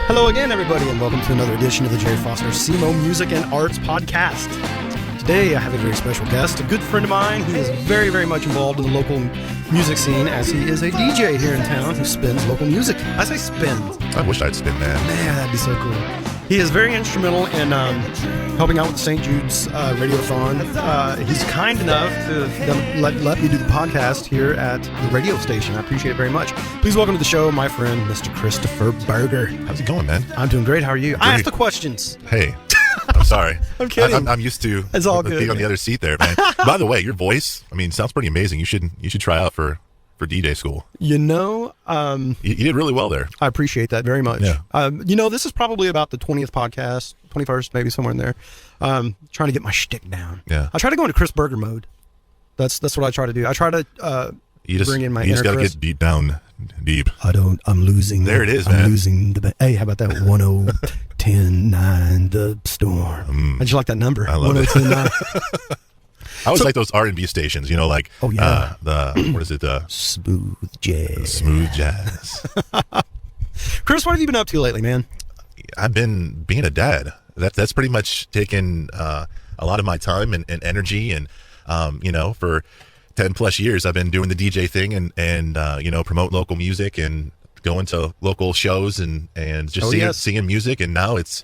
Hello again, everybody, and welcome to another edition of the Jerry Foster SEMO Music and Arts Podcast. Today, I have a very special guest, a good friend of mine. He is very, very much involved in the local music scene, as he is a DJ here in town who spins local music. I say spins. I wish I'd spin that. Man, that'd be so cool. He is very instrumental in helping out with St. Jude's Radiothon. He's kind enough to let me do the podcast here at the radio station. I appreciate it very much. Please welcome to the show, my friend, Mr. Christopher Berger. How's it going, man? I'm doing great. How are you? Great. I asked the questions. Hey, I'm sorry. I'm kidding. I'm used to It's all good, being on the other seat there, man. By the way, your voice, sounds pretty amazing. You should try out for DJ school. You know, you did really well there. I appreciate that very much. Yeah. This is probably about the 20th podcast, 21st, maybe somewhere in there. Trying to get my shtick down. Yeah. I try to go into Chris Berger mode. That's what I try to do. I try to bring in my inner Chris. You just got to get beat down deep. I'm losing. There it is, I'm man. losing hey, how about that? 10-9, the storm. I just like that number. I love it. 10-9. I always like those R&B stations, what is it? Smooth jazz. Smooth jazz. Chris, what have you been up to lately, man? I've been being a dad. That's pretty much taken a lot of my time and energy, and for 10 plus years I've been doing the DJ thing and promote local music and going to local shows and just singing music. And now it's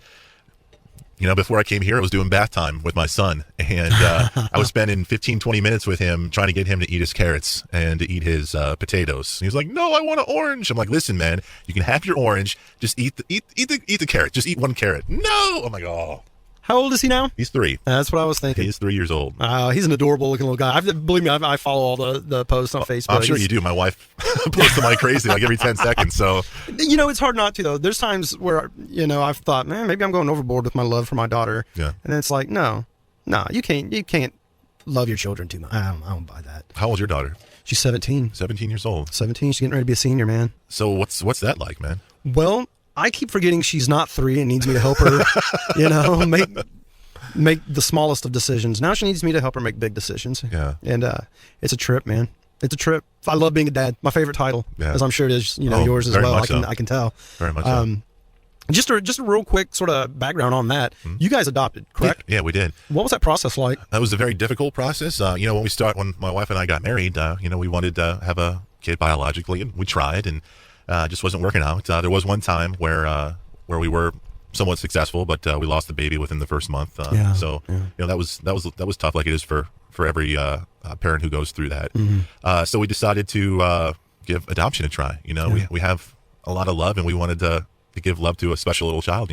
before I came here, I was doing bath time with my son, and I was spending 15-20 minutes with him trying to get him to eat his carrots and to eat his potatoes. And he was like, "No, I want an orange." I'm like, "Listen, man, you can have your orange. Just eat the carrot. Just eat one carrot." No, I'm like, "Oh." How old is he now? He's 3. That's what I was thinking. He's 3 years old. He's an adorable looking little guy. Believe me, I follow all the posts on Facebook. I'm sure you do. My wife posts them like crazy, like every 10 seconds. So it's hard not to, though. There's times where I've thought, man, maybe I'm going overboard with my love for my daughter. Yeah. And it's like, no, you can't love your children too much. I don't buy that. How old's your daughter? She's 17. 17 years old. 17. She's getting ready to be a senior, man. So what's that like, man? Well, I keep forgetting she's not 3 and needs me to help her. Make the smallest of decisions. Now she needs me to help her make big decisions. Yeah. And it's a trip, man. It's a trip. I love being a dad. My favorite title, as I'm sure it is, yours as well. I can tell. Very much so. Just a real quick sort of background on that. Mm-hmm. You guys adopted, correct? Yeah, we did. What was that process like? That was a very difficult process. When my wife and I got married, we wanted to have a kid biologically, and we tried, and just wasn't working out. There was one time where we were somewhat successful, but we lost the baby within the first month. So that was tough, like it is for every parent who goes through that. Mm-hmm. So we decided to give adoption a try. We have a lot of love, and we wanted to give love to a special little child.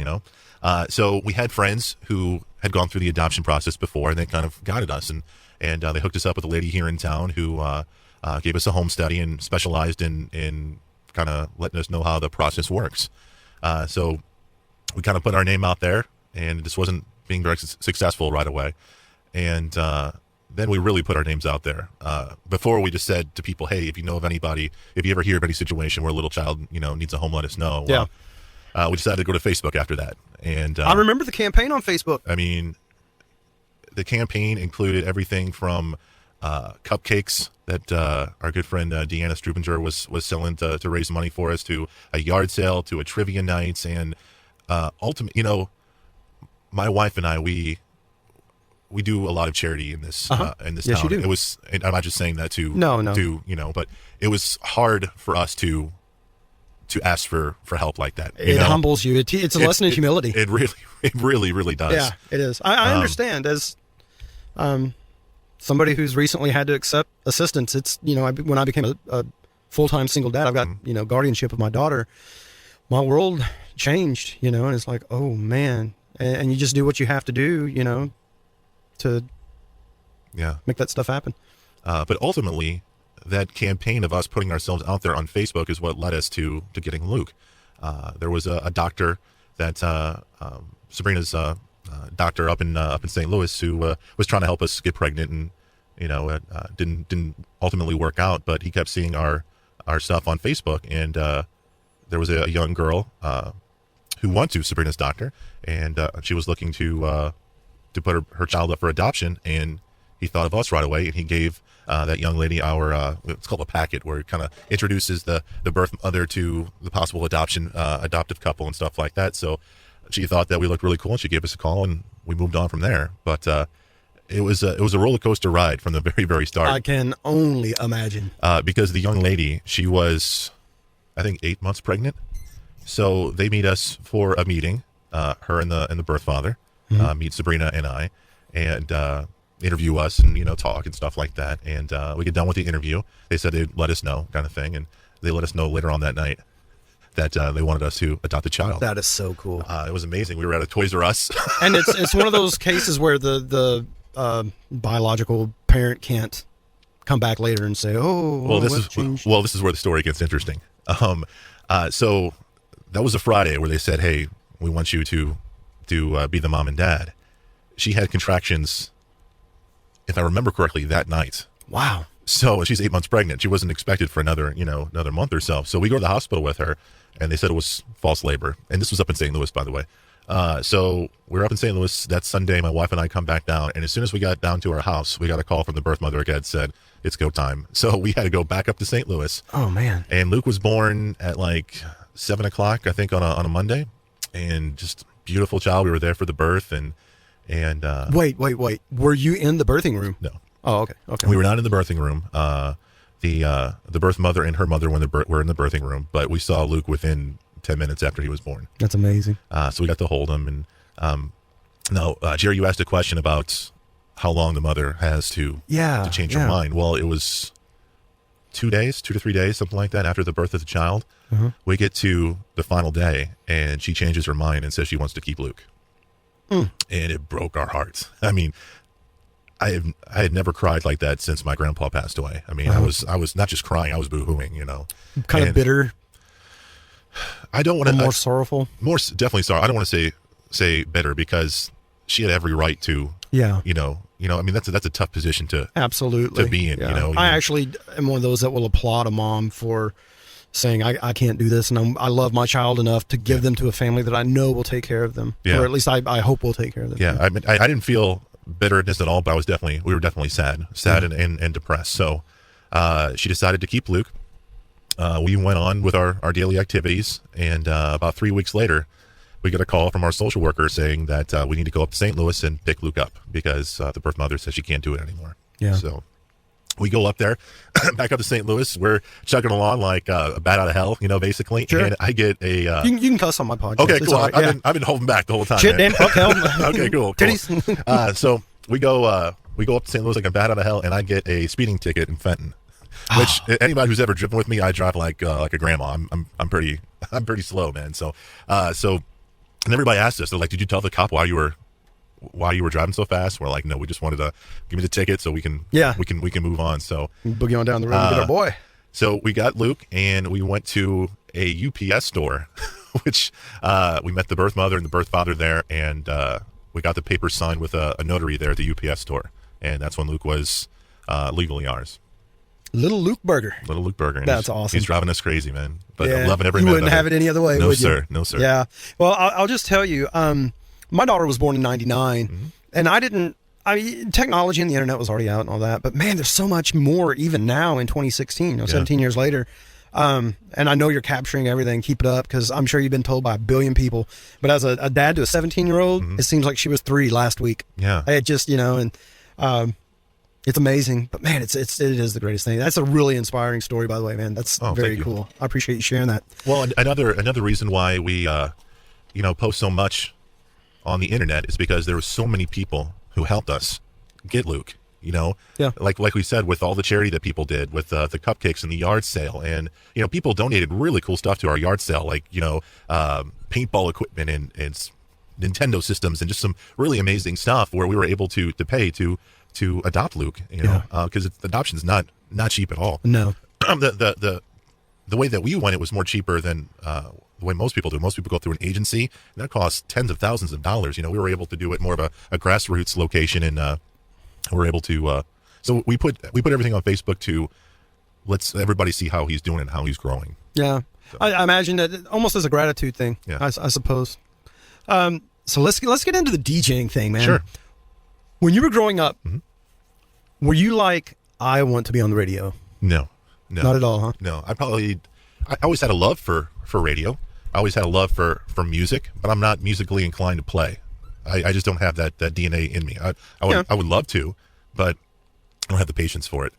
So we had friends who had gone through the adoption process before, and they kind of guided us, and they hooked us up with a lady here in town who gave us a home study and specialized in kind of letting us know how the process works. So we kind of put our name out there, and this wasn't being very successful right away. And then we really put our names out there. Before, we just said to people, "Hey, if you know of anybody, if you ever hear of any situation where a little child, needs a home, let us know." Yeah. We decided to go to Facebook after that. And I remember the campaign on Facebook. The campaign included everything from cupcakes that our good friend Deanna Strubinger was selling to raise money for us, to a yard sale, to a trivia nights, and ultimately, my wife and I, we do a lot of charity in this in this yes, town. You do. It was, and I'm not just saying that to but it was hard for us to ask for help like that. It humbles you. It's a lesson in humility. It really does. Yeah, it is. I understand, as somebody who's recently had to accept assistance. It's when I became a full-time single dad, I've got guardianship of my daughter. My world changed, and it's like, oh man, and you just do what you have to do, to make that stuff happen. But ultimately, that campaign of us putting ourselves out there on Facebook is what led us to getting Luke. There was a doctor that Sabrina's doctor up in St. Louis who was trying to help us get pregnant, and didn't ultimately work out. But he kept seeing our stuff on Facebook, and there was a young girl who went to Sabrina's doctor, and she was looking to put her child up for adoption, and he thought of us right away, and he gave that young lady our it's called a packet, where it kind of introduces the birth mother to the possible adoptive couple and stuff like that. So she thought that we looked really cool, and she gave us a call, and we moved on from there. But it was a roller coaster ride from the very, very start. I can only imagine. Because the young lady, she was, I think, 8 months pregnant. So they meet us for a meeting, her and the birth father, meet Sabrina and I, and interview us and, talk and stuff like that. And we get done with the interview. They said they'd let us know, kind of thing. And they let us know later on that night that they wanted us to adopt a child. That is so cool. It was amazing. We were at a Toys R Us. And it's one of those cases where the biological parent can't come back later and say, this is where the story gets interesting. So that was a Friday where they said, hey, we want you to be the mom and dad. She had contractions, if I remember correctly, that night. Wow. So she's 8 months pregnant. She wasn't expected for another month or so. So we go to the hospital with her, and they said it was false labor. And this was up in St. Louis, by the way. So we're up in St. Louis that Sunday. My wife and I come back down, and as soon as we got down to our house, we got a call from the birth mother again, said it's go time. So we had to go back up to St. Louis. Oh man. And Luke was born at like 7 o'clock, I think, on a Monday, and just beautiful child. We were there for the birth, and wait. Were you in the birthing room? No. Oh, okay. We were not in the birthing room. The birth mother and her mother were in the birthing room, but we saw Luke within 10 minutes after he was born. That's amazing. So we got to hold him. And now, Jerry, you asked a question about how long the mother has to change her mind. Well, it was 2 to 3 days, something like that, after the birth of the child. We get to the final day, and she changes her mind and says she wants to keep Luke. And it broke our hearts. I mean, I had never cried like that since my grandpa passed away. I mean, I was not just crying, I was boo-hooing, Kind of bitter. I don't want to more sorrowful. Definitely sorry. I don't want to say bitter, because she had every right to. Yeah. I mean, that's a tough position to absolutely be in. Yeah. I actually am one of those that will applaud a mom for saying I can't do this, and I love my child enough to give them to a family that I know will take care of them, or at least I hope will take care of them. Yeah. I mean, I didn't feel bitterness at all, but we were definitely sad and depressed. So she decided to keep Luke. We went on with our daily activities, and about 3 weeks later, we got a call from our social worker saying that we need to go up to St. Louis and pick Luke up, because the birth mother says she can't do it anymore. Yeah. So we go up there, back up to St. Louis. We're chugging along like a bat out of hell, basically. Sure. And I get a... you can cuss on my podcast. Okay, It's cool. all right. I've been holding back the whole time. Shit, damn, fuck, hell. Okay, cool. Titties. So we go up to St. Louis like a bat out of hell, and I get a speeding ticket in Fenton. Which anybody who's ever driven with me, I drive like a grandma. I'm pretty slow, man. So and everybody asked us, they're like, did you tell the cop why you were driving so fast? We're like, no, we just wanted to give me the ticket so we can move on. So boogie on down the road and get our boy. So we got Luke, and we went to a UPS store, which we met the birth mother and the birth father there, and we got the papers signed with a notary there at the UPS store, and that's when Luke was legally ours. Little Luke Berger. And that's awesome. He's driving us crazy, man. But I'm loving every minute. You wouldn't have it any other way, no, would sir. you? No, sir. Yeah. Well, I'll just tell you, my daughter was born in 99, and technology and the internet was already out and all that, but man, there's so much more even now in 2016, 17 years later. And I know you're capturing everything. Keep it up, because I'm sure you've been told by a billion people. But as a dad to a 17-year-old, it seems like she was 3 last week. Yeah. It just, it's amazing. But man, it is the greatest thing. That's a really inspiring story, by the way, man. That's very cool. I appreciate you sharing that. Well, another reason why we, post so much on the internet is because there were so many people who helped us get Luke. Like we said, with all the charity that people did, with the cupcakes and the yard sale, and people donated really cool stuff to our yard sale, like paintball equipment and Nintendo systems, and just some really amazing stuff where we were able to pay to adopt Luke. Because adoption's not cheap at all. No. The way that we went, it was more cheaper than the way most people do. Most people go through an agency, and that costs tens of thousands of dollars. We were able to do it more of a grassroots location, and we're able to. So we put everything on Facebook to let's everybody see how he's doing and how he's growing. Yeah, so. I imagine that almost as a gratitude thing. Yeah. I suppose. So let's get into the DJing thing, man. Sure. When you were growing up, Were you like, I want to be on the radio? No. Not at all, huh? No. I always had a love for radio. I always had a love for music, but I'm not musically inclined to play. I just don't have that DNA in me. I would love to, but I don't have the patience for it.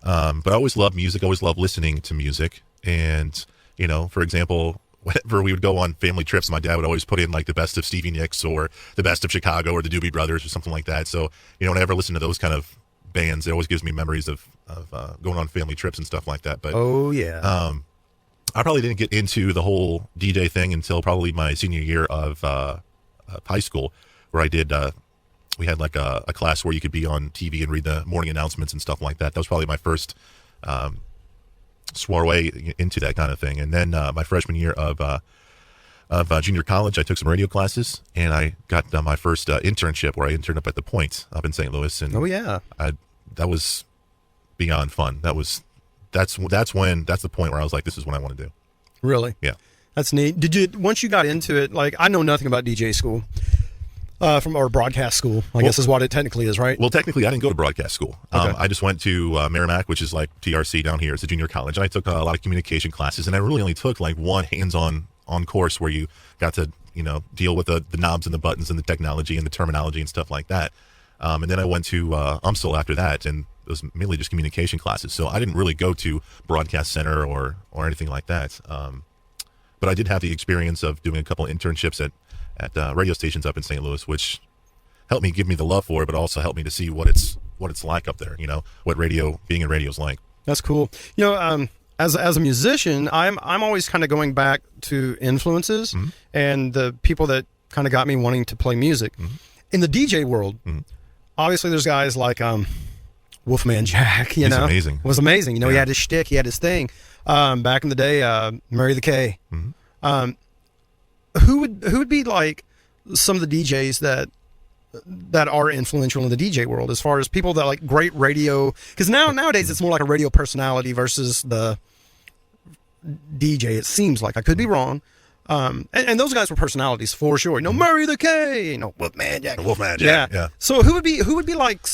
But I always loved music. I always loved listening to music. And, you know, for example, whenever we would go on family trips, my dad would always put in like the best of Stevie Nicks or the best of Chicago or the Doobie Brothers or something like that. So, you know, whenever I listen to those kind of bands, it always gives me memories of going on family trips and stuff like that. But I probably didn't get into the whole DJ thing until probably my senior year of high school, where I did we had like a class where you could be on TV and read the morning announcements and stuff like that. That was probably my first soiree into that kind of thing. And then my freshman year of junior college, I took some radio classes, and I got my first internship where I interned up at the Point up in St. Louis. And that was beyond fun. That's the point where I was like, this is what I want to do. Really? Yeah. That's neat. Did you, once you got into it, like, I know nothing about DJ school, or broadcast school, I guess is what it technically is, right? Well, technically I didn't go to broadcast school. Okay. I just went to Merrimack, which is like TRC down here. It's a junior college. And I took a lot of communication classes, and I really only took like one hands-on course where you got to, you know, deal with the knobs and the buttons and the technology and the terminology and stuff like that. And then I went to UMSL after that, and it was mainly just communication classes. So I didn't really go to Broadcast Center or anything like that. But I did have the experience of doing a couple of internships at radio stations up in St. Louis, which helped me give me the love for it, but also helped me to see what it's like up there. You know, what being in radio is like. That's cool. You know, as a musician, I'm always kind of going back to influences and the people that kind of got me wanting to play music. In the DJ world, obviously there's guys like Wolfman Jack. He's amazing. Was amazing. You know, he had his shtick, he had his thing. Back in the day, Murray the K. Who would be like some of the DJs that are influential in the DJ world, as far as people that like great radio? Because nowadays it's more like a radio personality versus the DJ. It seems like, I could be wrong. And those guys were personalities for sure. You know, Murray the K. You know, Wolfman Jack. Wolfman Jack. Yeah. So who would be like?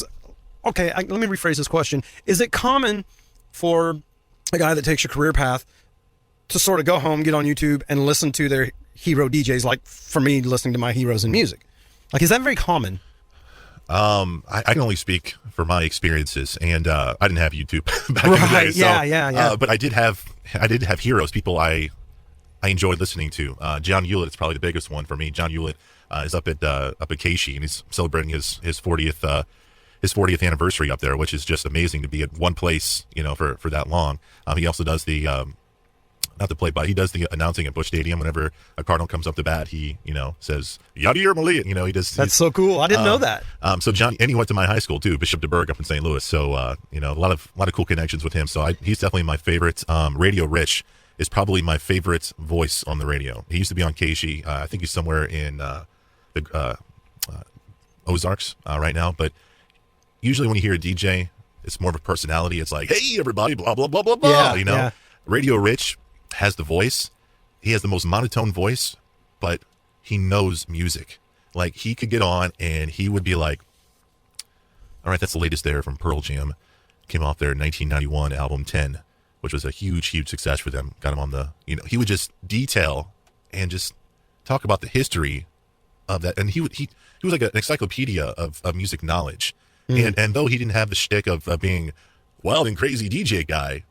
Okay, let me rephrase this question. Is it common for a guy that takes your career path to sort of go home, get on YouTube, and listen to their hero DJs, like for me, listening to my heroes in music? Like, is that very common? I can only speak for my experiences, and I didn't have YouTube back in the day. So, yeah. But I did have heroes, people I enjoyed listening to. John Hewlett is probably the biggest one for me. John Hewlett is up at Casey, and he's celebrating his 40th anniversary up there, which is just amazing to be at one place, you know, for that long. He also does the not the play-by, he does the announcing at Busch Stadium. Whenever a Cardinal comes up to bat, he, you know, says Yadier Molina. You know, he does. That's so cool. I didn't know that. So John, and he went to my high school too, Bishop DeBerg up in St. Louis. So you know, a lot of cool connections with him. So he's definitely my favorite. Radio Rich is probably my favorite voice on the radio. He used to be on Casey. I think he's somewhere in the Ozarks right now, but usually when you hear a DJ, it's more of a personality. It's like, hey, everybody, blah, blah, blah, blah, blah. Yeah, you know, yeah. Radio Rich has the voice. He has the most monotone voice, but he knows music. Like, he could get on and he would be like, all right, that's the latest there from Pearl Jam. Came off their 1991 album 10, which was a huge, huge success for them. Got him on the, you know, he would just detail and just talk about the history of that. And he was like an encyclopedia of music knowledge. And though he didn't have the shtick of being wild and crazy DJ guy,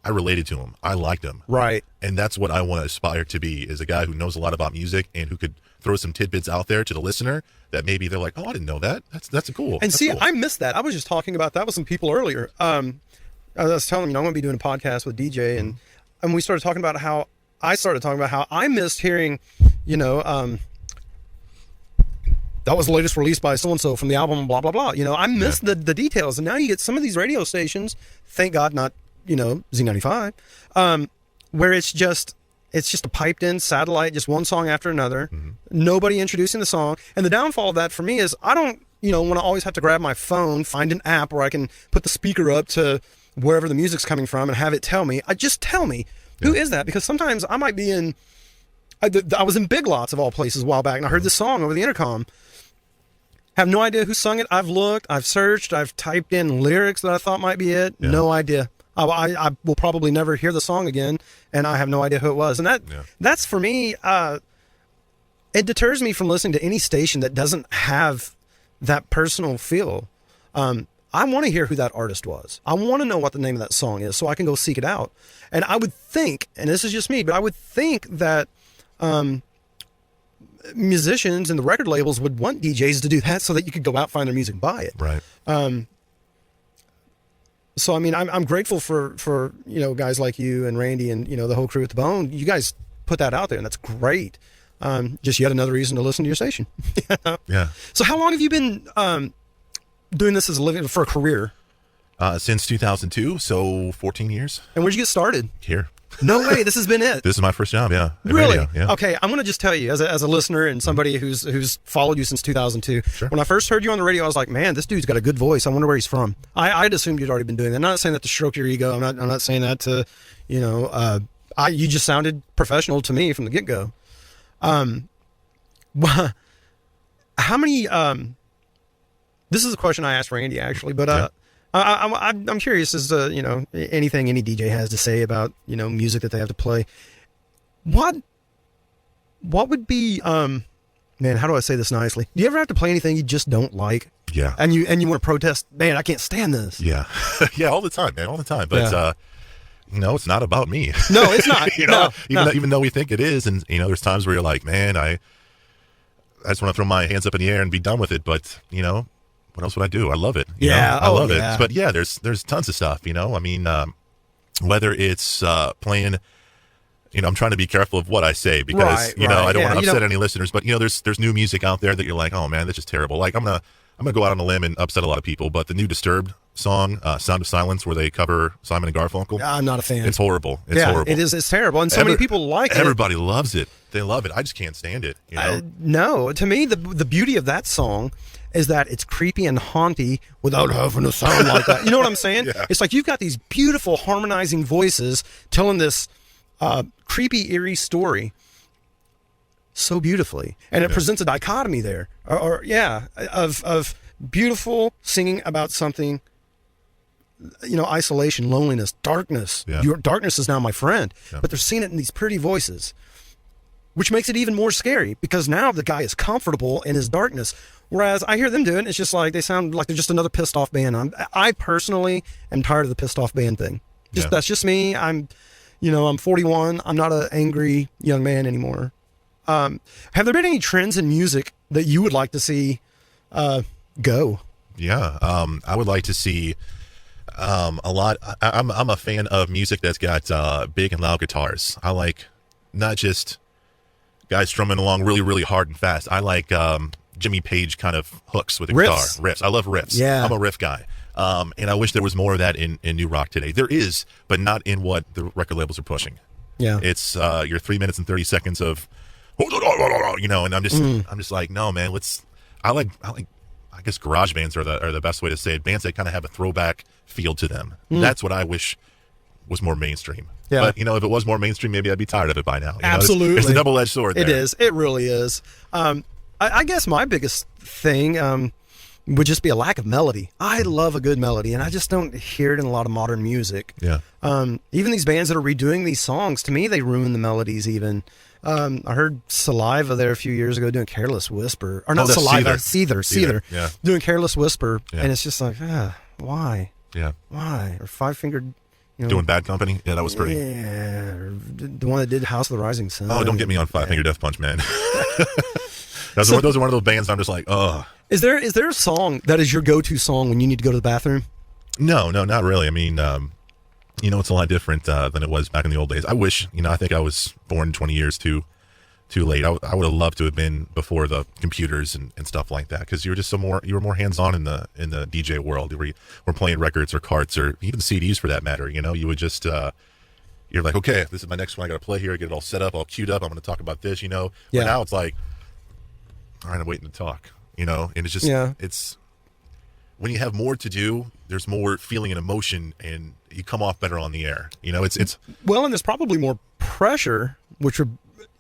I related to him. I liked him. Right. And that's what I want to aspire to be, is a guy who knows a lot about music and who could throw some tidbits out there to the listener that maybe they're like, oh, I didn't know that. That's cool. And that's see, cool. I missed that. I was just talking about that with some people earlier. I was telling them, you know, I'm going to be doing a podcast with DJ, and we started talking about how I missed hearing, you know, that was the latest release by so-and-so from the album, blah, blah, blah. You know, I missed the details. And now you get some of these radio stations, thank God not, you know, Z95, where it's just a piped in satellite, just one song after another, nobody introducing the song. And the downfall of that for me is I don't, you know, want to always have to grab my phone, find an app where I can put the speaker up to wherever the music's coming from and have it tell me. Just tell me, who is that? Because sometimes I might be in, I was in Big Lots of all places a while back, and I heard this song over the intercom. Have no idea who sung it. I've looked, I've searched, I've typed in lyrics that I thought might be it. Yeah. No idea. I will probably never hear the song again, and I have no idea who it was. And that's for me, it deters me from listening to any station that doesn't have that personal feel. I want to hear who that artist was. I want to know what the name of that song is so I can go seek it out. And I would think, and this is just me, but I would think that musicians and the record labels would want DJs to do that so that you could go out, find their music, buy it. Right. So, I mean, I'm grateful for, you know, guys like you and Randy and, you know, the whole crew at the Bone. You guys put that out there, and that's great. Just yet another reason to listen to your station. Yeah. So how long have you been doing this as a living, for a career? Since 2002, so 14 years. And where'd you get started? Here. No way, this has been it. This is my first job, yeah. At Really? radio, yeah. Okay, I'm going to just tell you, as a listener and somebody who's followed you since 2002, Sure. when I first heard you on the radio, I was like, man, this dude's got a good voice. I wonder where he's from. I'd assumed you'd already been doing that. I'm not saying that to stroke your ego. I'm not saying that to, you know, you just sounded professional to me from the get-go. How many, this is a question I asked Randy, actually, but Yeah. I'm curious as to, you know, anything any DJ has to say about, you know, music that they have to play. What would be, man, how do I say this nicely? Do you ever have to play anything you just don't like? Yeah. And you want to protest, man, I can't stand this. Yeah. Yeah, all the time, man, all the time. But, Yeah. you know, it's not about me. No, it's not. You know, No. even though we think it is. And, you know, there's times where you're like, man, I just want to throw my hands up in the air and be done with it. But, you know, what else would I do? I love it. You Yeah. know? I love yeah. it. But yeah, there's tons of stuff, you know. I mean, whether it's playing, you know, I'm trying to be careful of what I say because, Right, you know, right. I don't Yeah, want to you upset don't- any listeners, but you know, there's new music out there that you're like, oh man, that's just terrible. Like I'm gonna go out on a limb and upset a lot of people, but the new Disturbed song, Sound of Silence, where they cover Simon and Garfunkel, I'm not a fan. it's horrible. It's horrible. It is. It's terrible. And so many people like it. Everybody loves it. They love it. I just can't stand it. You know? No, to me, the beauty of that song is that it's creepy and haunty without having to sound like that. You know what I'm saying? Yeah. It's like you've got these beautiful harmonizing voices telling this creepy, eerie story so beautifully, and it presents a dichotomy there, of beautiful singing about something. You know, isolation, loneliness, darkness. Yeah. Your darkness is now my friend. Yeah. But they're seeing it in these pretty voices, which makes it even more scary because now the guy is comfortable in his darkness. Whereas I hear them doing it, it's just like they sound like they're just another pissed off band. I personally am tired of the pissed off band thing. Yeah. That's just me. I'm 41. I'm not an angry young man anymore. Have there been any trends in music that you would like to see go? Yeah. I would like to see a lot. I'm a fan of music that's got big and loud guitars. I like not just guys strumming along really, really hard and fast. I like Jimmy Page kind of hooks with the guitar. Riffs. I love riffs. Yeah. I'm a riff guy. And I wish there was more of that in new rock today. There is, but not in what the record labels are pushing. Yeah. It's your 3 minutes and 30 seconds of, you know, and I'm just like, no, man, I guess garage bands are the best way to say it. Bands that kind of have a throwback feel to them. That's what I wish was more mainstream. Yeah. But, you know, if it was more mainstream, maybe I'd be tired of it by now. You know, Absolutely. it's a double-edged sword there. It is. It really is. I guess my biggest thing would just be a lack of melody. I love a good melody, and I just don't hear it in a lot of modern music. Yeah. Even these bands that are redoing these songs, to me, they ruin the melodies even. I heard Saliva there a few years ago doing Careless Whisper. Or not that's Saliva, Seether. Seether. Yeah. Doing Careless Whisper, Yeah. and it's just like, why? Yeah. Why? Or Five Fingered, you know. Doing Bad Company? Yeah, that was pretty. Yeah. Or the one that did House of the Rising Sun. Oh, don't get me on Five Finger Death Punch, man. Those are one of those bands I'm just like, oh. Is there a song that is your go-to song when you need to go to the bathroom? No, not really. I mean, you know, it's a lot different than it was back in the old days. I wish, you know, I think I was born 20 years too late. I would have loved to have been before the computers and stuff like that, because you were more hands-on in the DJ world. You were playing records or carts or even CDs for that matter. You know, you would just you're like, okay, this is my next one. I got to play here, get it all set up, all queued up. I'm going to talk about this. You know, Yeah. But now it's like, all right, I'm waiting to talk. You know, and it's just it's when you have more to do, there's more feeling and emotion, and you come off better on the air. You know, it's well, and there's probably more pressure, which would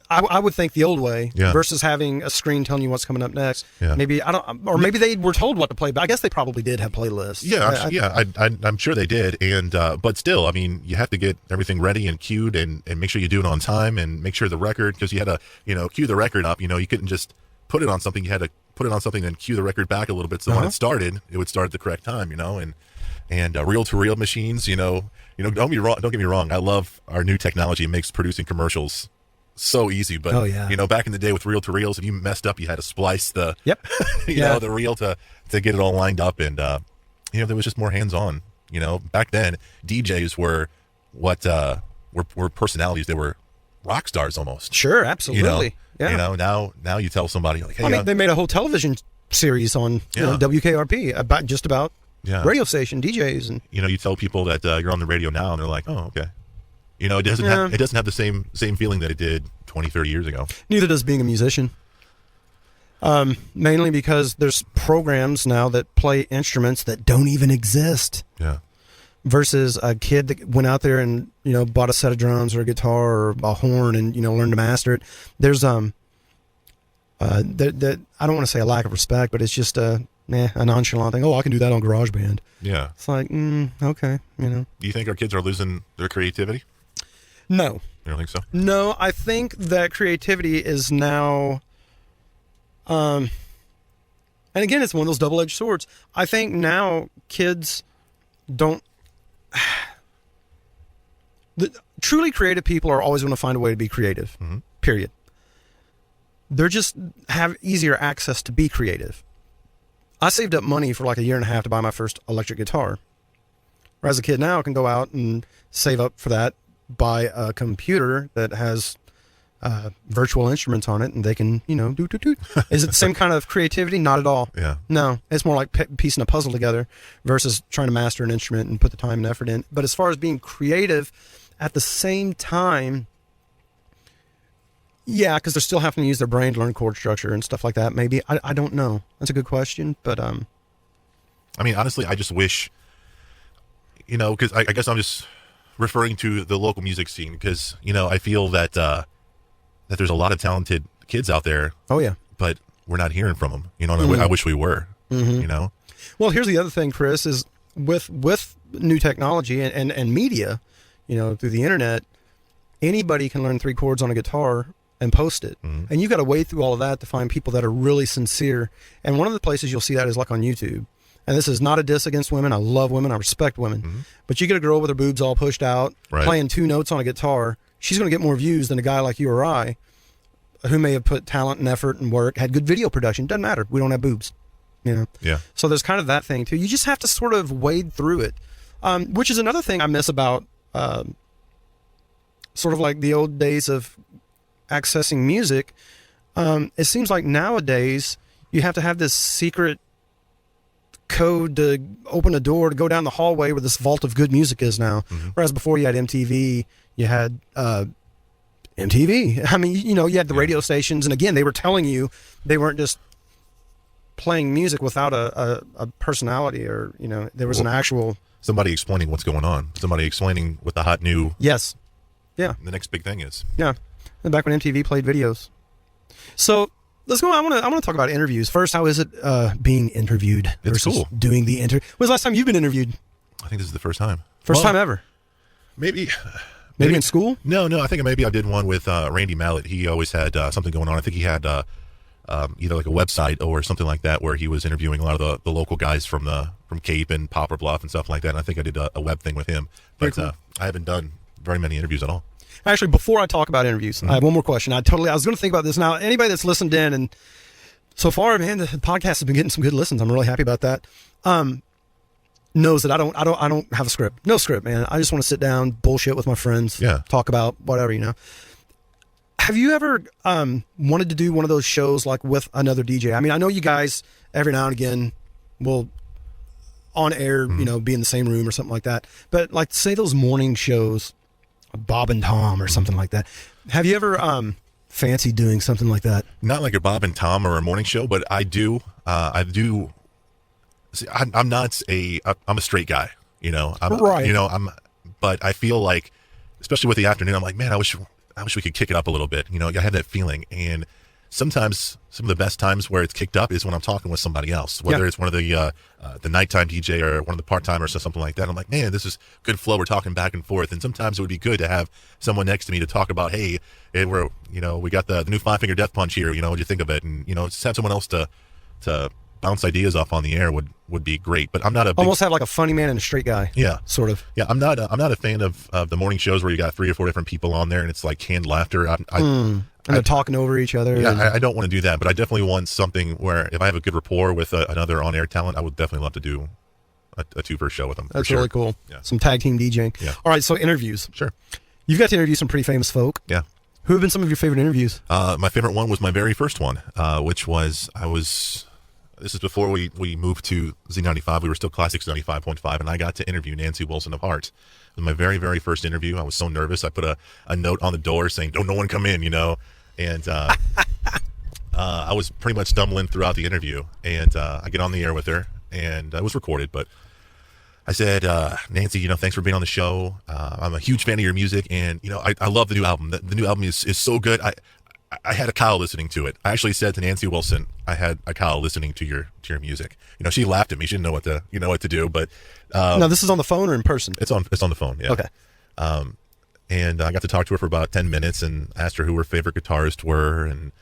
I would think the old way Yeah. versus having a screen telling you what's coming up next. Yeah. Maybe or maybe they were told what to play, but I guess they probably did have playlists. Yeah, I'm sure they did, and but still, I mean, you have to get everything ready and queued, and make sure you do it on time, and make sure the record, because you had to queue the record up. You couldn't just put it on something. You had to put it on something and cue the record back a little bit, so when it started, it would start at the correct time. And reel-to-reel machines. Don't get me wrong. I love our new technology. It makes producing commercials so easy, but back in the day with reel-to-reels, if you messed up, you had to splice the the reel to get it all lined up, and there was just more hands-on. Back then DJs were were personalities. They were rock stars almost. Sure, absolutely. Now you tell somebody like, hey, they made a whole television series on WKRP about radio station DJs, and you tell people that you're on the radio now, and they're like, oh, okay. It doesn't have the same feeling that it did 20, 30 years ago. Neither does being a musician. Mainly because there's programs now that play instruments that don't even exist. Yeah. Versus a kid that went out there and bought a set of drums or a guitar or a horn and learned to master it. There's I don't want to say a lack of respect, but it's just a nonchalant thing. Oh, I can do that on GarageBand. Yeah. It's like, okay, Do you think our kids are losing their creativity? No. You don't think so? No, I think that creativity is now, and again, it's one of those double-edged swords. I think now kids don't, truly creative people are always going to find a way to be creative, period. They're just have easier access to be creative. I saved up money for like a year and a half to buy my first electric guitar. Whereas a kid now can go out and save up for that, buy a computer that has virtual instruments on it, and they can, do. Is it the same kind of creativity? Not at all. Yeah. No, it's more like piecing a puzzle together versus trying to master an instrument and put the time and effort in. But as far as being creative at the same time, yeah, because they're still having to use their brain to learn chord structure and stuff like that. Maybe. I don't know. That's a good question. But I mean, honestly, I just wish, because I guess I'm just referring to the local music scene, because I feel that that there's a lot of talented kids out there. Oh yeah, but we're not hearing from them. I wish we were. Well, here's the other thing, Chris, is with new technology and media, through the internet, anybody can learn 3 chords on a guitar and post it, and you got to wade through all of that to find people that are really sincere. And one of the places you'll see that is like on YouTube. And this is not a diss against women. I love women. I respect women. But you get a girl with her boobs all pushed out, playing 2 notes on a guitar. She's going to get more views than a guy like you or I, who may have put talent and effort and work, had good video production. Doesn't matter. We don't have boobs. Yeah. So there's kind of that thing too. You just have to sort of wade through it, which is another thing I miss about sort of like the old days of accessing music. It seems like nowadays you have to have this secret code to open a door to go down the hallway where this vault of good music is now. Whereas before you had MTV, you had MTV. I mean, you had the radio stations, and again, they were telling you, they weren't just playing music without a personality, or there was an actual somebody explaining what's going on, somebody explaining what the hot new the next big thing is. Yeah, and back when MTV played videos. So let's go. I want to talk about interviews first. How is it being interviewed versus cool. doing the interview? When's the last time you've been interviewed? I think this is the first time. First time ever. Maybe in school? No. I think maybe I did one with Randy Mallet. He always had something going on. I think he had either like a website or something like that where he was interviewing a lot of the local guys from Cape and Poplar Bluff and stuff like that. And I think I did a web thing with him, but cool. I haven't done very many interviews at all. Actually, before I talk about interviews, I have one more question. I was going to think about this now. Anybody that's listened in, and so far, man, the podcast has been getting some good listens. I'm really happy about that. Knows that I don't have a script. No script, man. I just want to sit down, bullshit with my friends, talk about whatever, Have you ever wanted to do one of those shows like with another DJ? I mean, I know you guys every now and again will on air, be in the same room or something like that. But like, say those morning shows, Bob and Tom or something like that. Have you ever fancied doing something like that? Not like a Bob and Tom or a morning show, but I do. See, I'm not I'm a straight guy, right. but I feel like, especially with the afternoon, I'm like, man, I wish I wish we could kick it up a little bit. You know, I have that feeling. And sometimes some of the best times where it's kicked up is when I'm talking with somebody else, whether it's one of the nighttime DJ or one of the part-timers or something like that. I'm like, man, this is good flow. We're talking back and forth. And sometimes it would be good to have someone next to me to talk about, hey, we got the new 5-finger death punch here. You know, what'd you think of it? And, you know, just have someone else to bounce ideas off on the air would be great. But I'm not almost have like a funny man and a straight guy. Yeah. Sort of. Yeah. I'm not a fan of the morning shows where you got 3 or 4 different people on there and it's like canned laughter. And they're talking over each other. Yeah, I don't want to do that, but I definitely want something where if I have a good rapport with another on-air talent, I would definitely love to do a 2-verse show with them. That's really cool. Yeah. Some tag team DJing. Yeah. All right, so interviews. Sure. You've got to interview some pretty famous folk. Yeah. Who have been some of your favorite interviews? My favorite one was my very first one, which was this is before we moved to Z95. We were still Classics 95.5, and I got to interview Nancy Wilson of Heart. It was my very, very first interview. I was so nervous. I put a note on the door saying, "Don't no one come in," you know. And I was pretty much stumbling throughout the interview, and I get on the air with her, and it was recorded, but I said, Nancy, you know, thanks for being on the show. I'm a huge fan of your music, and, you know, I love the new album. The new album is so good. I had a cow listening to it. I actually said to Nancy Wilson, I had a cow listening to your music. You know, she laughed at me. She didn't know what to do, but now, this is on the phone or in person? It's on the phone, yeah. Okay. And I got to talk to her for about 10 minutes and asked her who her favorite guitarists were. And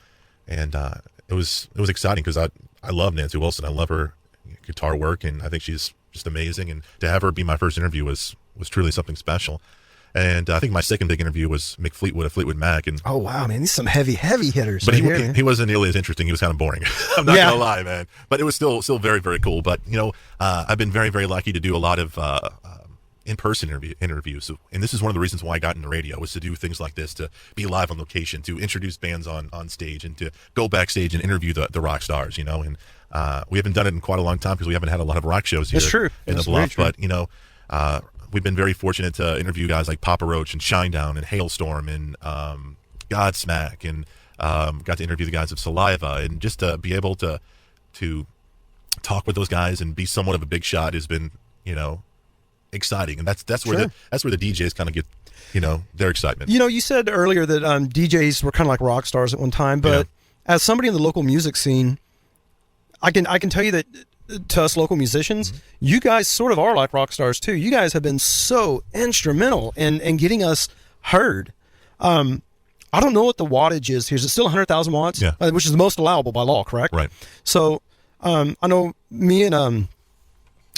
it was exciting because I love Nancy Wilson. I love her guitar work, and I think she's just amazing. And to have her be my first interview was truly something special. And I think my second big interview was Mick Fleetwood of Fleetwood Mac. And oh, wow, man. These are some heavy hitters. But he wasn't nearly as interesting. He was kind of boring. I'm not going to lie, man. But it was still very, very cool. But, you know, I've been very, very lucky to do a lot of in-person interviews. And this is one of the reasons why I got into radio, was to do things like this, to be live on location, to introduce bands on stage, and to go backstage and interview the rock stars, you know. And we haven't done it in quite a long time because we haven't had a lot of rock shows here in the Bluff. But, you know, we've been very fortunate to interview guys like Papa Roach and Shinedown and Hailstorm and Godsmack, and got to interview the guys of Saliva, and just to be able to talk with those guys and be somewhat of a big shot has been, you know, exciting. And that's where the DJs kind of get, you know, their excitement. You know, you said earlier that DJs were kind of like rock stars at one time, but as somebody in the local music scene, I can tell you that to us local musicians, you guys sort of are like rock stars too. You guys have been so instrumental in getting us heard. I don't know what the wattage is here. Is it still 100,000 watts? Yeah. Which is the most allowable by law, correct? Right. So I know me and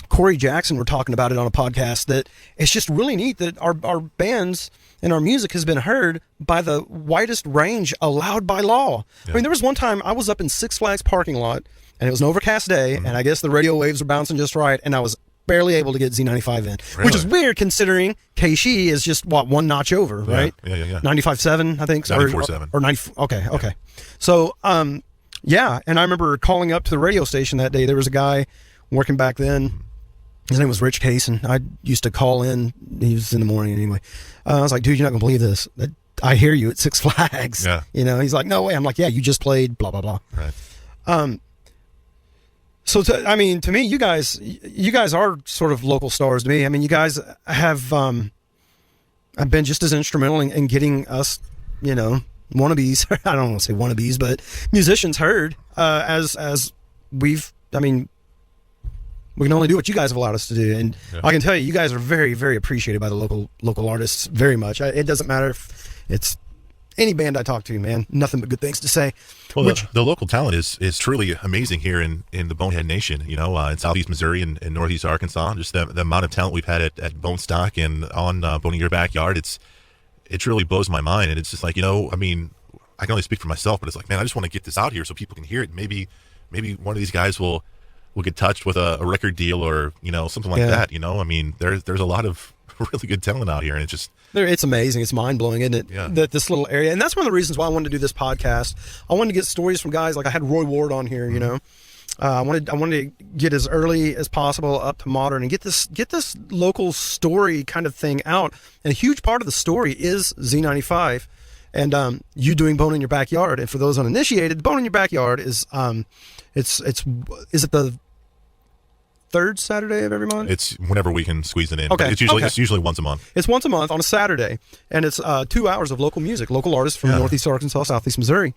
Corey Jackson were talking about it on a podcast, that it's just really neat that our bands and our music has been heard by the widest range allowed by law. Yeah. I mean, there was one time I was up in Six Flags parking lot, and it was an overcast day, and I guess the radio waves were bouncing just right, and I was barely able to get Z95 in, which is weird considering KSHE is just, one notch over, right? Yeah. 95.7, I think. 94.7. Or 90, okay. So, and I remember calling up to the radio station that day. There was a guy working back then. His name was Rich Case, and I used to call in. He was in the morning anyway. I was like, dude, you're not going to believe this. I hear you at Six Flags. Yeah. You know, he's like, no way. I'm like, yeah, you just played blah, blah, blah. Right. So, to me, you guys are sort of local stars to me. I mean, you guys have been just as instrumental in getting us, you know, wannabes. I don't want to say wannabes, but musicians heard as we've, we can only do what you guys have allowed us to do. And I can tell you guys are very, very appreciated by the local artists very much. It doesn't matter if it's any band I talk to, man, nothing but good things to say. Well, the local talent is truly amazing here in the Bonehead Nation, you know, in Southeast Missouri and Northeast Arkansas. Just the amount of talent we've had at Bone Stock and on Bone in Your Backyard, it really blows my mind. And it's just like, you know, I mean, I can only speak for myself, but it's like, man, I just want to get this out here so people can hear it. Maybe one of these guys will get touched with a record deal or, you know, something like that. You know, I mean, there's a lot of really good talent out here, and it's amazing. It's mind-blowing, isn't it? Yeah. That this little area, and that's one of the reasons why I wanted to do this podcast. I wanted to get stories from guys like I had Roy Ward on here, you know. I wanted to get as early as possible up to modern and get this local story kind of thing out. And a huge part of the story is Z95 and you doing Bone in Your Backyard. And for those uninitiated, Bone in Your Backyard is is it the third Saturday of every month? It's whenever we can squeeze it in. Okay. But it's usually once a month. It's once a month on a Saturday, and it's 2 hours of local music, local artists from Northeast Arkansas, Southeast Missouri.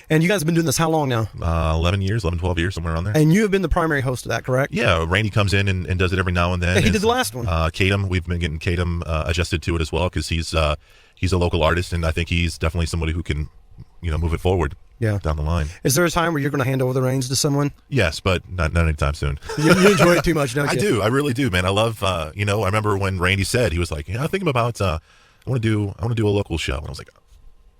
And you guys have been doing this how long now? 11 years, 11, 12 years, somewhere around there. And you have been the primary host of that, correct? Yeah, Randy comes in and does it every now and then. Yeah, he did the last one. Kadam, we've been getting Kadam adjusted to it as well because he's a local artist, and I think he's definitely somebody who can, move it forward down the line. Is there a time where you're going to hand over the reins to someone? Yes, but not anytime soon. You enjoy it too much, don't you? I do. I really do, man. I love, I remember when Randy said, he was like, I'm thinking about, I want to do a local show. And I was like,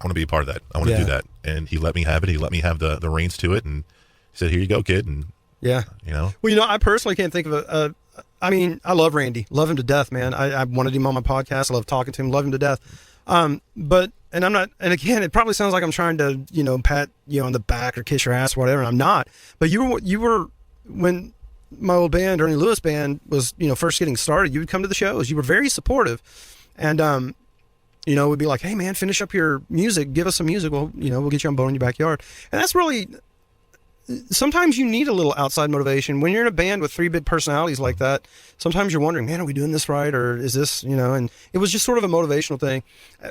I want to be a part of that. I want to do that. And he let me have it. He let me have the reins to it. And he said, here you go, kid. And, Well, I personally can't think of I love Randy. Love him to death, man. I wanted him on my podcast. I love talking to him. Love him to death. And I'm not, and again, it probably sounds like I'm trying to, pat you on the back or kiss your ass or whatever. And I'm not. But you were, when my old band, Ernie Lewis band, was, first getting started, you would come to the shows. You were very supportive. And, we'd be like, hey, man, finish up your music. Give us some music. We'll get you on Bone in Your Backyard. And that's really, sometimes you need a little outside motivation. When you're in a band with three big personalities like that, sometimes you're wondering, man, are we doing this right? Or is this, and it was just sort of a motivational thing.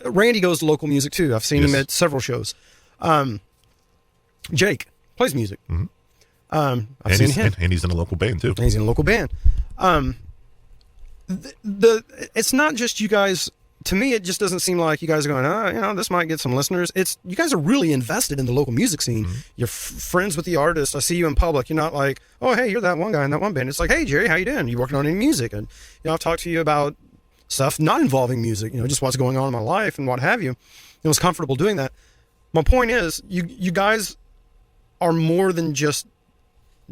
Randy goes to local music too. I've seen him at several shows. Jake plays music. Mm-hmm. I've seen him. And he's in a local band too. And he's in a local band. It's not just you guys. To me, it just doesn't seem like you guys are going, this might get some listeners. It's you guys are really invested in the local music scene. Mm-hmm. You're friends with the artists. I see you in public. You're not like, oh, hey, you're that one guy in that one band. It's like, hey, Jerry, how you doing? You working on any music? And I've talked to you about stuff not involving music. Just what's going on in my life and what have you. It was comfortable doing that. My point is, you guys are more than just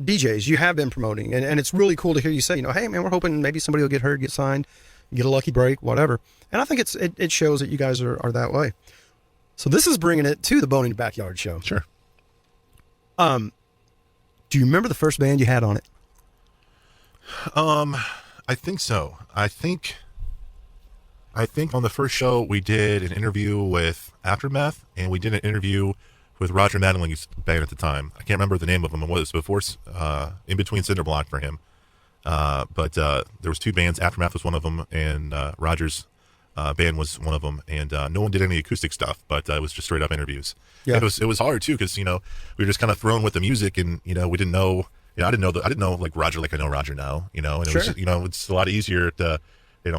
DJs. You have been promoting, and it's really cool to hear you say, hey, man, we're hoping maybe somebody will get heard, get signed, get a lucky break, whatever. And I think it shows that you guys are that way. So this is bringing it to the Bone in Your Backyard show. Sure. Do you remember the first band you had on it? I think so. I think on the first show we did an interview with Aftermath, and we did an interview with Roger Madling's band at the time. I can't remember the name of them. It was before, in between Cinderblock for him. But there was two bands. Aftermath was one of them, and Roger's band was one of them. And no one did any acoustic stuff, but it was just straight up interviews. Yeah. And it was hard too, because we were just kind of thrown with the music, and we didn't know. I didn't know like Roger like I know Roger now. And it was just, it's a lot easier to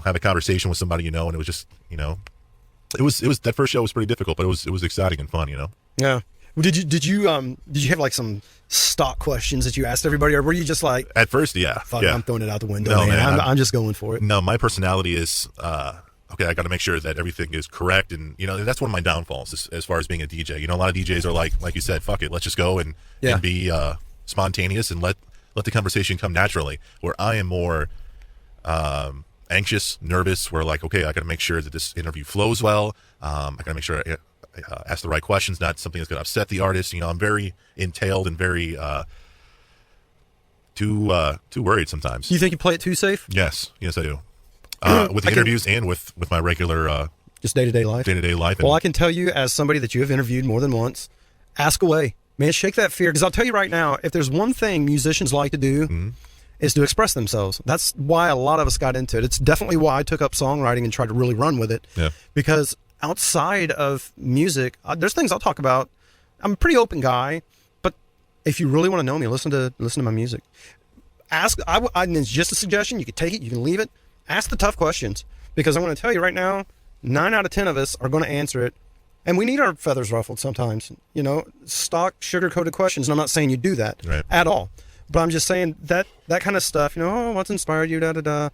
have a conversation with somebody, and it was just it was that first show was pretty difficult, but it was exciting and fun. Yeah. Did you have like some stock questions that you asked everybody, or were you just like, at first, yeah, fuck, yeah. I'm throwing it out the window, no, man. I'm just going for it. No, my personality is okay. I got to make sure that everything is correct, and that's one of my downfalls as far as being a DJ. A lot of DJs are like you said, fuck it, let's just go and be spontaneous and let the conversation come naturally. Where I am more anxious, nervous. Where like, okay, I got to make sure that this interview flows well. I got to make sure I ask the right questions, not something that's going to upset the artist. I'm very entailed and very too worried sometimes. You think you play it too safe? Yes, I do. With the interviews and with my regular just day-to-day life. Well, I can tell you, as somebody that you have interviewed more than once, ask away, man. Shake that fear, because I'll tell you right now, if there's one thing musicians like to do, mm-hmm. is to express themselves. That's why a lot of us got into it. It's definitely why I took up songwriting and tried to really run with it. Yeah. Because outside of music, there's things I'll talk about. I'm a pretty open guy, but if you really want to know me, listen to my music. It's just a suggestion. You can take it, you can leave it. Ask the tough questions, because I want to tell you right now, 9 out of 10 of us are going to answer it, and we need our feathers ruffled sometimes. Stock sugar-coated questions. And I'm not saying you do that at all, but I'm just saying that kind of stuff. What's inspired you? Da da da.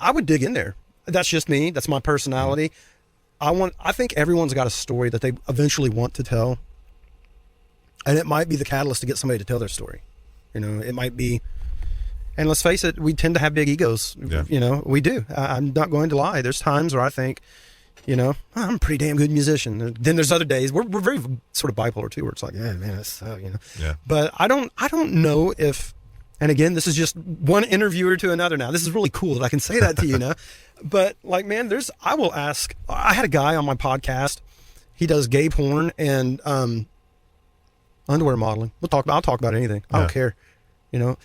I would dig in there. That's just me. That's my personality. Mm-hmm. I think everyone's got a story that they eventually want to tell, and it might be the catalyst to get somebody to tell their story. It might be, and let's face it, we tend to have big egos. Yeah. We do. I'm not going to lie. There's times where I think, I'm a pretty damn good musician. Then there's other days we're very sort of bipolar too, where it's like, yeah, man, that's so, Yeah. But I don't know if, and again, this is just one interviewer to another now. This is really cool that I can say that to you, But like, man, I will ask. I had a guy on my podcast. He does gay porn and underwear modeling. I'll talk about anything. I don't care. I'm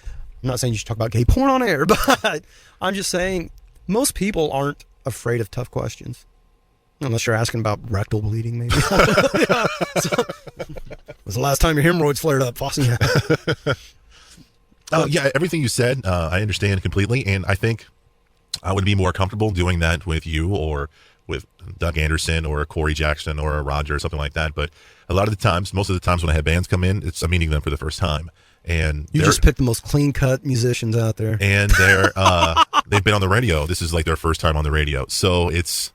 I'm not saying you should talk about gay porn on air, but I'm just saying most people aren't afraid of tough questions. Unless you're asking about rectal bleeding, maybe. Yeah. So, was the last time your hemorrhoids flared up, Fosse? Yeah, everything you said, I understand completely, and I think I would be more comfortable doing that with you or with Doug Anderson or Corey Jackson or Roger or something like that. But a lot of the times, most of the times when I have bands come in, I'm meeting them for the first time. And you just picked the most clean-cut musicians out there. And they've been on the radio. This is like their first time on the radio. So it's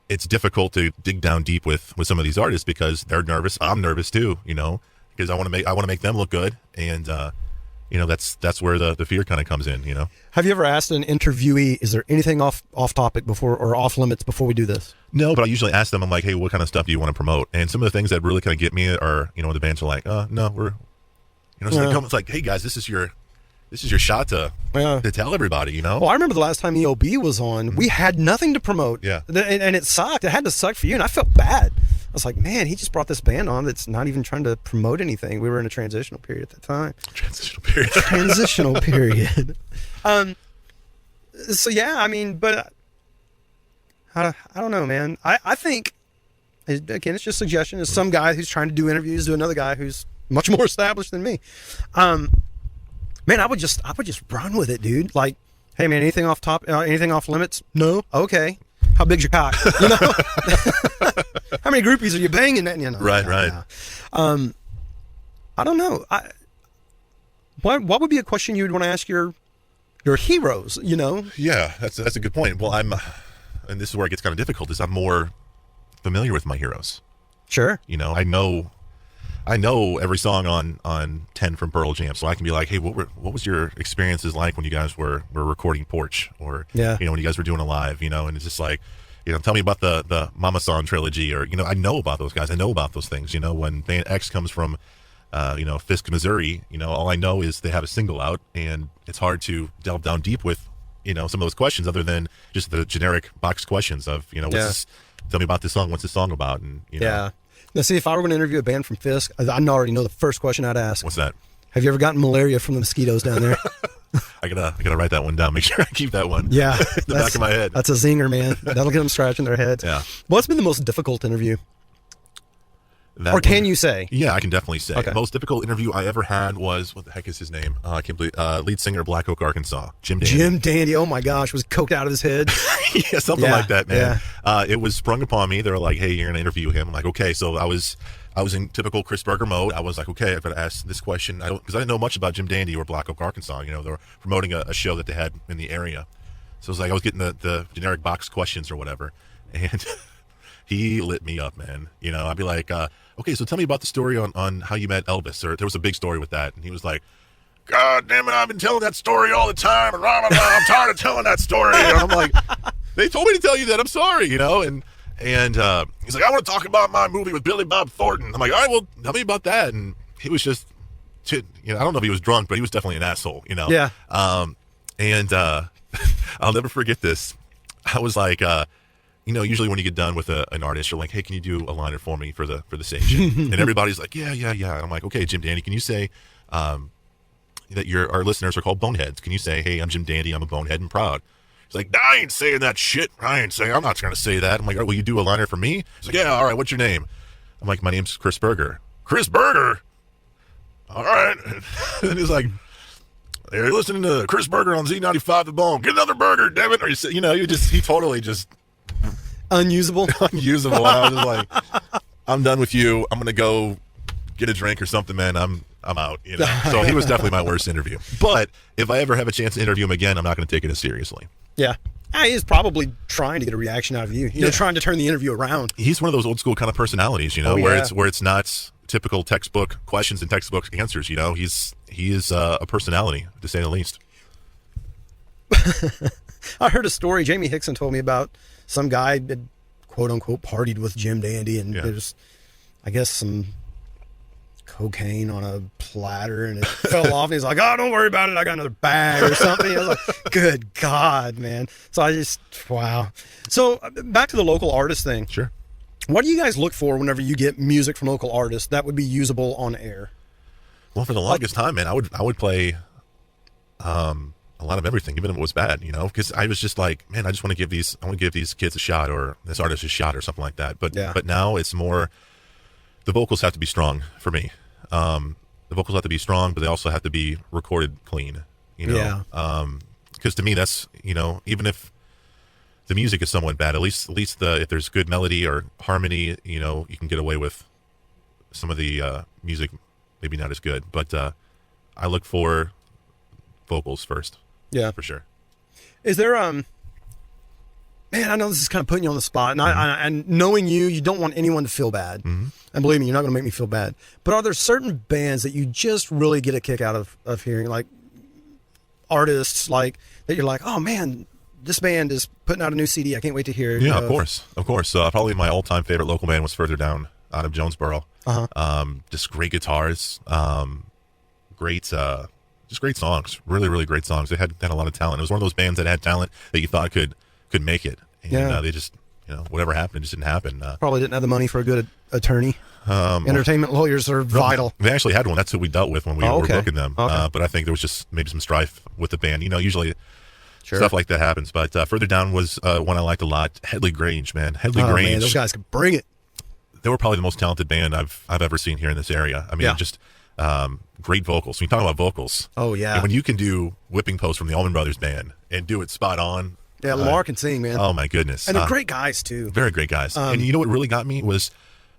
difficult to dig down deep with some of these artists because they're nervous. I'm nervous too, because I want to make them look good. And, that's where the fear kind of comes in, Have you ever asked an interviewee, is there anything off topic before or off limits before we do this? No, but I usually ask them, I'm like, hey, what kind of stuff do you want to promote? And some of the things that really kind of get me are, the bands are like, no, we're, so they come, it's like, hey guys, this is your shot to tell everybody, Well, I remember the last time EOB was on, we had nothing to promote. Yeah. And it sucked. It had to suck for you. And I felt bad. I was like, man, he just brought this band on that's not even trying to promote anything. We were in a transitional period at the time. Transitional period. So yeah, I mean, but I don't know, man. I think, again, it's just suggestion. It's some guy who's trying to do interviews to another guy who's much more established than me. Man, I would just run with it, dude. Like, hey, man, anything off limits? No. Okay. How big's your cock? How many groupies are you banging? Right. I don't know. What would be a question you would want to ask your heroes? Yeah, that's a good point. Well, and this is where it gets kind of difficult. Is I'm more familiar with my heroes. Sure. I know every song on 10 from Pearl Jam, so I can be like, hey, what was your experiences like when you guys were recording Porch, or when you guys were doing a live, and it's just like, tell me about the Mama Son trilogy, or I know about those guys, I know about those things. When band X comes from Fisk, Missouri, all I know is they have a single out, and it's hard to delve down deep with some of those questions other than just the generic box questions of what's this, tell me about this song, what's this song about, and yeah. Now, see, if I were going to interview a band from Fisk, I already know the first question I'd ask. What's that? Have you ever gotten malaria from the mosquitoes down there? I gotta write that one down. Make sure I keep that one. Yeah, in the back of my head. That's a zinger, man. That'll get them scratching their heads. Yeah. What's been the most difficult interview? Can you say? Yeah, I can definitely say. Okay. The most difficult interview I ever had was, what the heck is his name? I can't believe, lead singer of Black Oak, Arkansas, Jim Dandy. Jim Dandy, oh my gosh, was coked out of his head. Yeah, something like that, man. Yeah. It was sprung upon me. They were like, hey, you're going to interview him. I'm like, okay. So I was in typical Chris Berger mode. I was like, okay, I've got to ask this question. Because I didn't know much about Jim Dandy or Black Oak, Arkansas. They were promoting a show that they had in the area. So it was like I was getting the generic box questions or whatever. And he lit me up, man. I'd be like, okay, so tell me about the story on how you met Elvis. Or there was a big story with that. And he was like, God damn it, I've been telling that story all the time. And blah, blah, blah, I'm tired of telling that story. And I'm like, they told me to tell you that. I'm sorry, And he's like, I want to talk about my movie with Billy Bob Thornton. I'm like, all right, well, tell me about that. And he was just, I don't know if he was drunk, but he was definitely an asshole, Yeah. I'll never forget this. I was like, usually when you get done with an artist, you're like, hey, can you do a liner for me for the station? And everybody's like, yeah. And I'm like, okay, Jim Dandy, can you say that our listeners are called boneheads? Can you say, hey, I'm Jim Dandy, I'm a bonehead and proud? He's like, I ain't saying that shit. I'm not going to say that. I'm like, all right, will you do a liner for me? He's like, yeah, all right, what's your name? I'm like, my name's Chris Berger. Chris Berger? All right. And he's like, you're listening to Chris Berger on Z95 The Bone. Get another burger, damn it. Or he totally just unusable. Unusable. I was just like, I'm done with you. I'm going to go get a drink or something, man. I'm out, So he was definitely my worst interview. But if I ever have a chance to interview him again, I'm not going to take it as seriously. Yeah. He's probably trying to get a reaction out of you. Trying to turn the interview around. He's one of those old school kind of personalities, where it's not typical textbook questions and textbook answers. He is a personality, to say the least. I heard a story Jamie Hickson told me about some guy that quote unquote partied with Jim Dandy, and there's, I guess, some cocaine on a platter, and it fell off, and he's like, oh, don't worry about it, I got another bag or something. I was like, good God, man. So wow. So back to the local artist thing. Sure. What do you guys look for whenever you get music from local artists that would be usable on air? Well, for the longest time, man, I would play a lot of everything, even if it was bad, because I was just like, man, I just want to give these kids a shot, or this artist a shot, or something like that. But now it's more, the vocals have to be strong for me. The vocals have to be strong, but they also have to be recorded clean, because to me, that's, even if the music is somewhat bad, at least if there's good melody or harmony, you can get away with some of the music, maybe not as good, but I look for vocals first. Yeah, for sure. Is there man, I know this is kind of putting you on the spot, and and knowing you don't want anyone to feel bad. Mm-hmm. And believe me, you're not going to make me feel bad. But are there certain bands that you just really get a kick out of hearing, like artists, like that you're like, oh man, this band is putting out a new CD, I can't wait to hear it. Yeah, of course. Probably my all-time favorite local band was Further Down out of Jonesboro. Just great guitars, just great songs, really, really great songs. They had a lot of talent. It was one of those bands that had talent that you thought could make it, and they just, whatever happened, it just didn't happen. Probably didn't have the money for a good attorney. Entertainment lawyers are vital. They actually had one. That's who we dealt with when we were booking them. Okay. But I think there was just maybe some strife with the band. Usually sure, stuff like that happens. But Further Down was one I liked a lot. Headley Grange, man. Grange. Man, those guys could bring it. They were probably the most talented band I've ever seen here in this area. I mean, just great vocals. When you talk about vocals, yeah, and when you can do Whipping Post from the Allman Brothers Band and do it spot on. Yeah, Lamar can sing, man. Oh my goodness, and they're great guys too. Very great guys. And you know what really got me was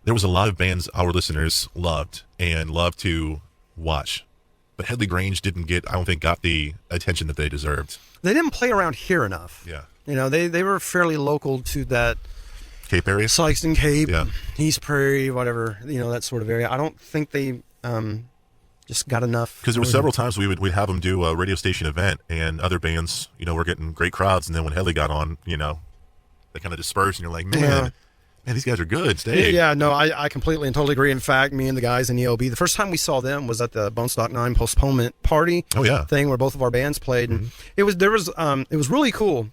there was a lot of bands our listeners loved to watch, but Headley Grange I don't think got the attention that they deserved. They didn't play around here enough. Yeah, they were fairly local to that Cape area, Sykeston Cape, yeah, East Prairie, whatever, that sort of area. I don't think they just got enough. Because there were several times we'd have them do a radio station event, and other bands, were getting great crowds, and then when Headley got on, they kind of dispersed, and you're like, man, these guys are good. Stay. Yeah, no, I completely and totally agree. In fact, me and the guys in EOB, the first time we saw them was at the Bone Stock 9 postponement party. Oh yeah, thing where both of our bands played, and it was really cool.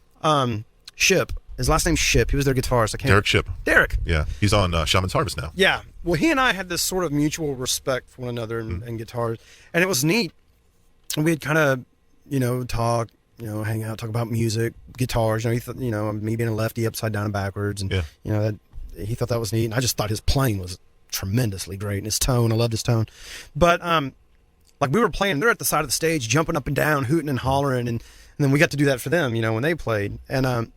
Ship. His last name's Ship. He was their guitarist. Derek Ship. Derek. Yeah, he's on Shaman's Harvest now. Yeah. Well, he and I had this sort of mutual respect for one another and guitars, and it was neat. And we'd kind of, talk, hang out, talk about music, guitars. He thought, me being a lefty, upside down and backwards, and that he thought that was neat. And I just thought his playing was tremendously great, and his tone. I loved his tone. But like we were playing, they're at the side of the stage, jumping up and down, hooting and hollering, and then we got to do that for them, when they played, and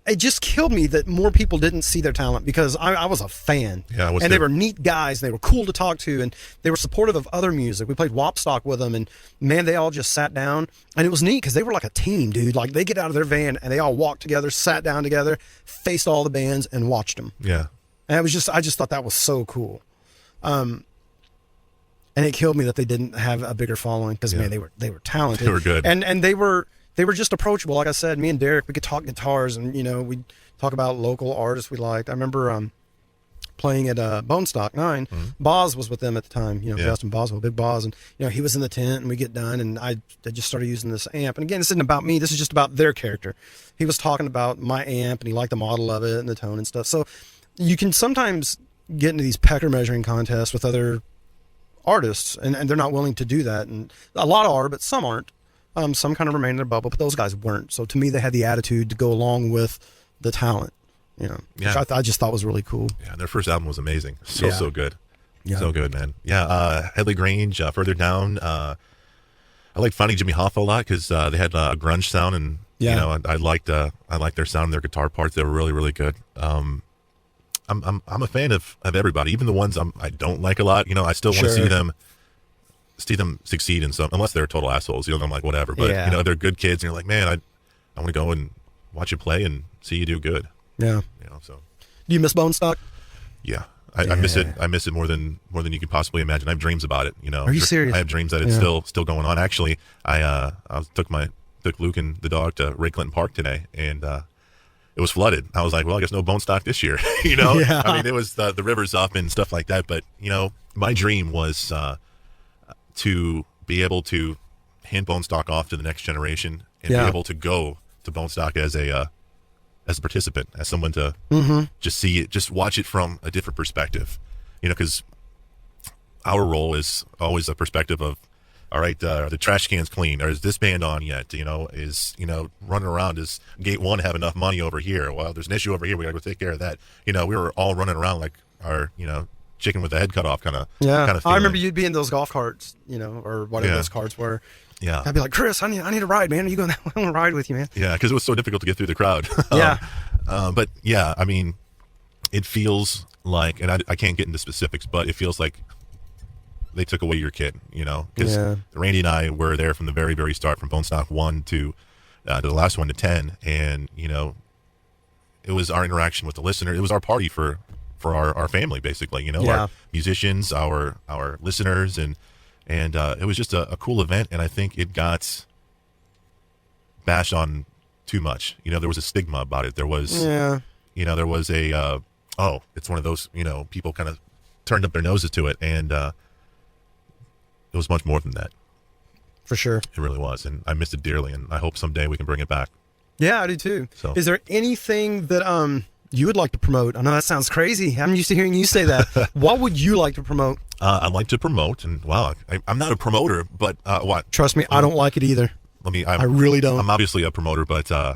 it just killed me that more people didn't see their talent, because I was a fan. Yeah, and they were neat guys. They were cool to talk to, and they were supportive of other music. We played Wopstock with them, and man, they all just sat down, and it was neat because they were like a team, dude. Like they get out of their van and they all walked together, sat down together, faced all the bands, and watched them. Yeah, and I just thought that was so cool. And it killed me that they didn't have a bigger following, because man, they were talented. They were good, and they were just approachable. Like I said, me and Derek, we could talk guitars, and we'd talk about local artists we liked. I remember playing at Bone Stock 9. Boz was with them at the time, Justin Boswell, Big Boz, and he was in the tent, and we get done, and I just started using this amp. And again, this isn't about me. This is just about their character. He was talking about my amp, and he liked the model of it and the tone and stuff. So you can sometimes get into these pecker measuring contests with other artists, and they're not willing to do that. And a lot are, but some aren't. Some kind of remain in their bubble, but those guys weren't. So to me, they had the attitude to go along with the talent, which I just thought was really cool. Yeah, and their first album was amazing. So good. Yeah. So good, man. Yeah, Headley Grange, Further Down. I liked Finding Jimmy Hoffa a lot because they had a grunge sound, and I liked their sound and their guitar parts. They were really, really good. I'm a fan of everybody, even the ones I don't like a lot. I still want to see them succeed in some, unless they're total assholes. I'm like, whatever. But they're good kids, and you're like, man, I want to go and watch you play and see you do good. Yeah. So. Do you miss Bone Stock? Yeah. I miss it. I miss it more than you can possibly imagine. I have dreams about it. Are you serious? I have dreams that it's still going on. Actually, I took Luke and the dog to Ray Clinton Park today, and it was flooded. I was like, well, I guess no Bone Stock this year. Yeah. I mean, it was the rivers up and stuff like that. But my dream was to be able to hand Bone Stock off to the next generation, and be able to go to Bone Stock as a participant, as someone to just see it, just watch it from a different perspective. Because our role is always a perspective of all right, are the trash cans clean? Or is this band on yet? Is running around, does gate 1 have enough money over here? Well, there's an issue over here, we gotta go take care of that. We were all running around like our chicken with the head cut off kind of feeling. I remember you'd be in those golf carts, or whatever those carts were. Yeah, I'd be like, Chris, I need a ride, man. Are you going? I want to ride with you, man. Yeah, because it was so difficult to get through the crowd. But yeah, I mean, it feels like, and I can't get into specifics, but it feels like they took away your kid, because Randy and I were there from the very, very start, from Bone Stock 1 to the last one to 10. And, it was our interaction with the listener. It was our party for our family, basically, our musicians, our listeners. And it was just a cool event. And I think it got bashed on too much. There was a stigma about it. There was, there was a, it's one of those, people kind of turned up their noses to it. And, it was much more than that. For sure. It really was. And I missed it dearly. And I hope someday we can bring it back. Yeah, I do too. So, is there anything that you would like to promote? I know that sounds crazy. I'm used to hearing you say that. What would you like to promote? I'd like to promote, and I'm not a promoter, but what? Trust me, I don't like it either. I really don't. I'm obviously a promoter, but I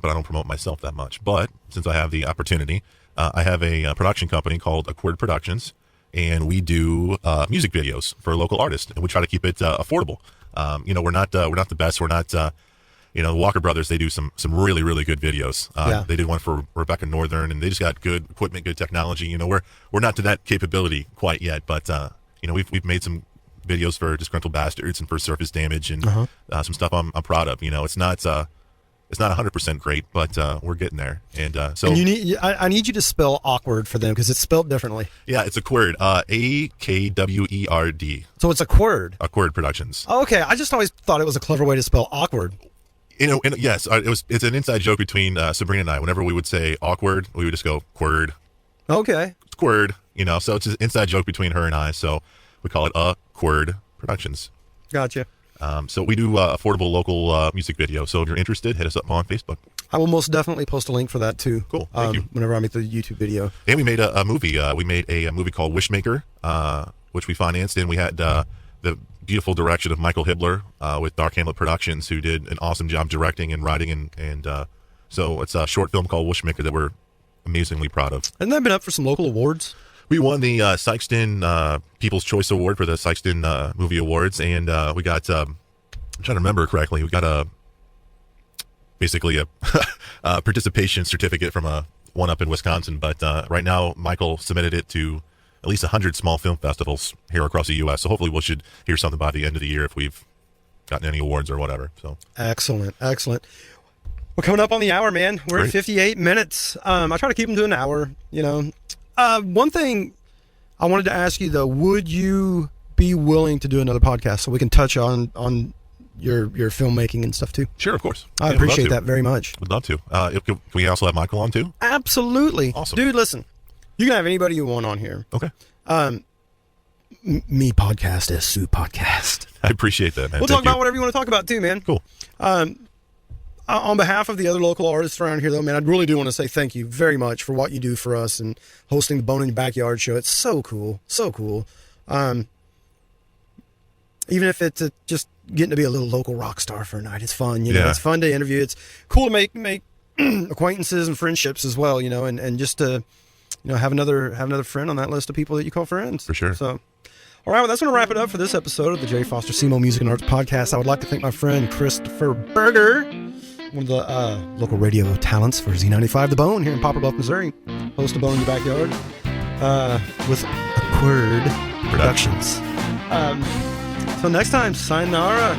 don't promote myself that much. But since I have the opportunity, I have a production company called Accord Productions. And we do music videos for local artists, and we try to keep it affordable. We're not the best. We're not, the Walker Brothers. They do some really, really good videos. They did one for Rebecca Northern, and they just got good equipment, good technology. We're not to that capability quite yet, but we've made some videos for Disgruntled Bastards and for Surface Damage, and some stuff I'm proud of. It's not 100% great, but we're getting there. And so, and I need you to spell awkward for them, because it's spelled differently. Yeah, it's Accord, AKWERD. So it's Accord. Accord Productions. Okay, I just always thought it was a clever way to spell awkward. Yes, it's an inside joke between Sabrina and I. Whenever we would say awkward, we would just go quird. Okay. Quird, so it's an inside joke between her and I. So we call it Accord Productions. Gotcha. So we do affordable local music video. So if you're interested, hit us up on Facebook. I will most definitely post a link for that too. Cool. Thank you. Whenever I make the YouTube video. And we made a movie. We made a movie called Wishmaker, which we financed, and we had the beautiful direction of Michael Hibbler with Dark Hamlet Productions, who did an awesome job directing and writing, and so it's a short film called Wishmaker that we're amazingly proud of. Hasn't that been up for some local awards? We won the Sykeston People's Choice Award for the Sykeston Movie Awards, and we got, I'm trying to remember correctly, we got basically a participation certificate from one up in Wisconsin, but right now Michael submitted it to at least 100 small film festivals here across the U.S., so hopefully we should hear something by the end of the year if we've gotten any awards or whatever. So excellent. We're coming up on the hour, man. We're at 58 minutes. I try to keep them to an hour, One thing I wanted to ask you, though, would you be willing to do another podcast so we can touch on your filmmaking and stuff too? Sure, of course. I appreciate that very much. Would love to. Can we also have Michael on too? Absolutely. Awesome. Dude, listen, you can have anybody you want on here. Okay. Me podcast is Sue podcast. I appreciate that, man. We'll talk about whatever you want to talk about too, man. Cool. On behalf of the other local artists around here, though, man, I really do want to say thank you very much for what you do for us and hosting the Bone in Your Backyard show. It's so cool. So cool. Even if it's just getting to be a little local rock star for a night, it's fun. It's fun to interview. It's cool to make acquaintances and friendships as well, and just to, have another friend on that list of people that you call friends. For sure. So, all right, well, that's going to wrap it up for this episode of the J. Foster SEMO Music and Arts Podcast. I would like to thank my friend Christopher Berger, one of the local radio talents for Z95 The Bone here in Poplar Bluff, Missouri. Host of Bone in Your Backyard with Accord Productions. So next time, sayonara.